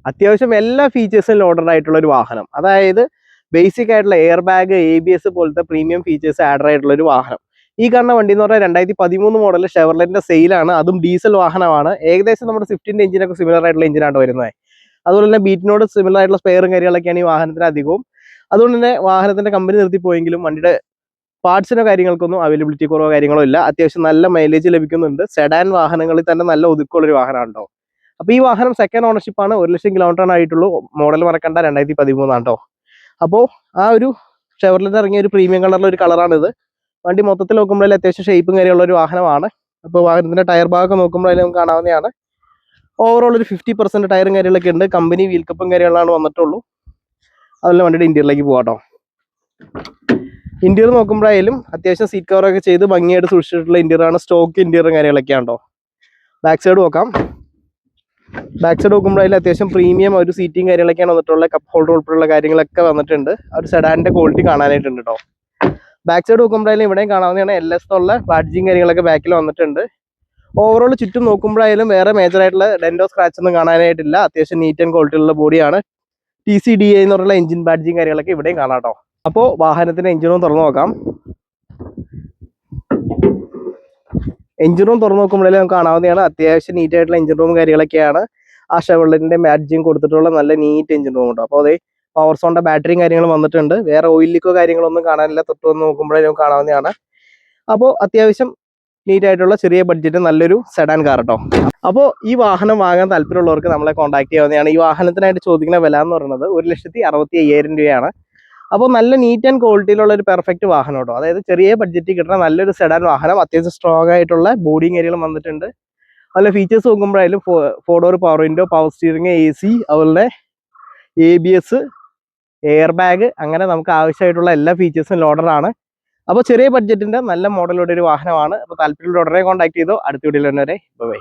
അത്യാവശ്യം എല്ലാ ഫീച്ചേഴ്സും ലോഡഡ് ആയിട്ടുള്ള ഒരു വാഹനം. അതായത് ബേസിക് ആയിട്ടുള്ള എയർ ബാഗ്, ABS പോലത്തെ പ്രീമിയം ഫീച്ചേഴ്സ് ആഡ് ആയിട്ടുള്ള ഒരു വാഹനം. ഈ കാണുന്ന വണ്ടി എന്ന് പറഞ്ഞാൽ 2013 മോഡൽ ഷെവർലെറ്റിന്റെ സെയിലാണ്. അതും ഡീസൽ വാഹനമാണ്. ഏകദേശം നമ്മുടെ സ്വിഫ്റ്റിന്റെ എഞ്ചിനൊക്കെ സിമിലർ ആയിട്ടുള്ള എഞ്ചിനാണ് വരുന്നത്. അതുപോലെ തന്നെ ബീറ്റിനോട് സിമിലർ ആയിട്ടുള്ള സ്പെയറും കാര്യങ്ങളൊക്കെയാണ് ഈ വാഹനത്തിന് അധികവും. അതുകൊണ്ട് തന്നെ വാഹനത്തിന്റെ കമ്പനി നിർത്തിപ്പോയെങ്കിലും വണ്ടിയുടെ പാർട്സിനോ കാര്യങ്ങൾക്കൊന്നും അവൈലബിലിറ്റി കുറവോ കാര്യങ്ങളോ ഇല്ല. അത്യാവശ്യം നല്ല മൈലേജ് ലഭിക്കുന്നുണ്ട്. സെഡാൻ വാഹനങ്ങളിൽ തന്നെ നല്ല ഒതുക്കമുള്ളൊരു വാഹനമാണ് കേട്ടോ. അപ്പോൾ ഈ വാഹനം സെക്കൻഡ് ഓണർഷിപ്പാണ്. 1,00,000 കിലോമീറ്ററാണ് ആയിട്ടുള്ളൂ. മോഡൽ മറക്കണ്ട, 2013 കേട്ടോ. അപ്പോൾ ആ ഒരു ഷെവർലെറ്റ് ഇറങ്ങിയ ഒരു പ്രീമിയം കളറിലെ ഒരു കളറാണിത്. വണ്ടി മൊത്തത്തിൽ നോക്കുമ്പോഴേ അത്യാവശ്യം ഷേപ്പും കാര്യമുള്ള ഒരു വാഹനമാണ്. അപ്പോൾ വാഹനത്തിന്റെ ടയർ ഭാഗമൊക്കെ നോക്കുമ്പോഴേ നമുക്ക് കാണാവുന്നതാണ്. ഓവറോൾ ഒരു 50% ടയറും കാര്യങ്ങളൊക്കെ ഉണ്ട്. കമ്പനി വീൽ കപ്പും കാര്യങ്ങളാണ് വന്നിട്ടുള്ളൂ. അതുപോലെ വണ്ടിയുടെ ഇന്റീരിയറിലേക്ക് പോകാം കേട്ടോ. ഇന്റീരിയർ നോക്കുമ്പോഴായാലും അത്യാവശ്യം സീറ്റ് കവറൊക്കെ ചെയ്ത് ഭംഗിയായിട്ട് സൂക്ഷിച്ചിട്ടുള്ള ഇന്റീരിയറാണ്. സ്റ്റോക്ക് ഇന്റീരിയറും കാര്യങ്ങളൊക്കെയാണ് കേട്ടോ. ബാക്ക് സൈഡ് നോക്കാം. ബാക്ക് സൈഡ് നോക്കുമ്പോഴായാലും അത്യാവശ്യം പ്രീമിയം ഒരു സീറ്റിംഗ് കാര്യങ്ങളൊക്കെയാണ് വന്നിട്ടുള്ളത്. കപ്പ് ഹോൾഡർ ഉൾപ്പെടെയുള്ള കാര്യങ്ങളൊക്കെ വന്നിട്ടുണ്ട്. ഒരു സെഡാനിന്റെ ക്വാളിറ്റി കാണാനായിട്ടുണ്ട് കേട്ടോ. ബാക്ക് സൈഡ് നോക്കുമ്പോഴായാലും ഇവിടെയും കാണാവുന്നതാണ്. LS എന്നുള്ള ബാഡ്ജിങ് കാര്യങ്ങളൊക്കെ ബാക്കിൽ വന്നിട്ടുണ്ട്. ഓവറോൾ ചുറ്റും നോക്കുമ്പോഴായാലും വേറെ മേജർ ആയിട്ടുള്ള ഡെന്റോ സ്ക്രാച്ച് ഒന്നും കാണാനായിട്ടില്ല. അത്യാവശ്യം നീറ്റ് ആൻഡ് ക്വാളിറ്റി ഉള്ള ബോഡിയാണ്. TCDA എന്ന് പറഞ്ഞുള്ള എഞ്ചിൻ ബാഡ്ജിങ് കാര്യങ്ങളൊക്കെ ഇവിടെയും കാണാം കേട്ടോ. അപ്പോൾ വാഹനത്തിന്റെ എഞ്ചിനും തുറന്നു നോക്കാം. എഞ്ചിൻ റൂം തുറന്നു നോക്കുമ്പോഴേ നമുക്ക് കാണാവുന്നതാണ്. അത്യാവശ്യം നീറ്റ് ആയിട്ടുള്ള എഞ്ചിൻ റൂം കാര്യങ്ങളൊക്കെയാണ്. ആ ഷെവർലെറ്റിന്റെ ബാഡ്ജിങ് കൊടുത്തിട്ടുള്ള നല്ല നീറ്റ് എഞ്ചിൻ റൂം ഉണ്ട്. അപ്പോൾ അതേ പവർ സോണിന്റെ ബാറ്ററിയും കാര്യങ്ങളും വന്നിട്ടുണ്ട്. വേറെ ഓയിൽ ലീക്കോ കാര്യങ്ങളൊന്നും കാണാനില്ല. തൊട്ട് വന്ന് നോക്കുമ്പോഴേ നമുക്ക് കാണാവുന്നതാണ്. അപ്പോൾ അത്യാവശ്യം നീറ്റ് ആയിട്ടുള്ള ചെറിയ ബഡ്ജറ്റ് നല്ലൊരു സെഡാൻ കാർ കേട്ടോ. അപ്പോൾ ഈ വാഹനം വാങ്ങാൻ താല്പര്യമുള്ളവർക്ക് നമ്മളെ കോൺടാക്ട് ചെയ്യാവുന്നതാണ്. ഈ വാഹനത്തിനായിട്ട് ചോദിക്കുന്ന വില എന്ന് പറയുന്നത് 1,65,000 രൂപയാണ്. അപ്പോൾ നല്ല നീറ്റ് ആൻഡ് ക്വാളിറ്റിയിലുള്ള ഒരു പെർഫെക്റ്റ് വാഹനം കേട്ടോ. അതായത് ചെറിയ ബഡ്ജറ്റിൽ കിട്ടുന്ന നല്ലൊരു സെഡാൻ വാഹനം. അത്യാവശ്യം സ്ട്രോങ് ആയിട്ടുള്ള ബോഡിയും കാര്യങ്ങളും വന്നിട്ടുണ്ട്. അതുപോലെ ഫീച്ചേഴ്സ് നോക്കുമ്പോഴായാലും 4 door power window, power steering, AC, അതുപോലെ ABS, എയർ ബാഗ്, അങ്ങനെ നമുക്ക് ആവശ്യമായിട്ടുള്ള എല്ലാ ഫീച്ചേഴ്സും ലോഡറാണ്. അപ്പോൾ ചെറിയ ബഡ്ജറ്റിന്റെ നല്ല മോഡലുള്ള ഒരു വാഹനമാണ്. അപ്പോൾ താല്പര്യമുള്ള ഉടനെ കോൺടാക്ട് ചെയ്തോ. അടുത്ത വീഡിയോയിൽ തന്നെ വരെ ബൈ.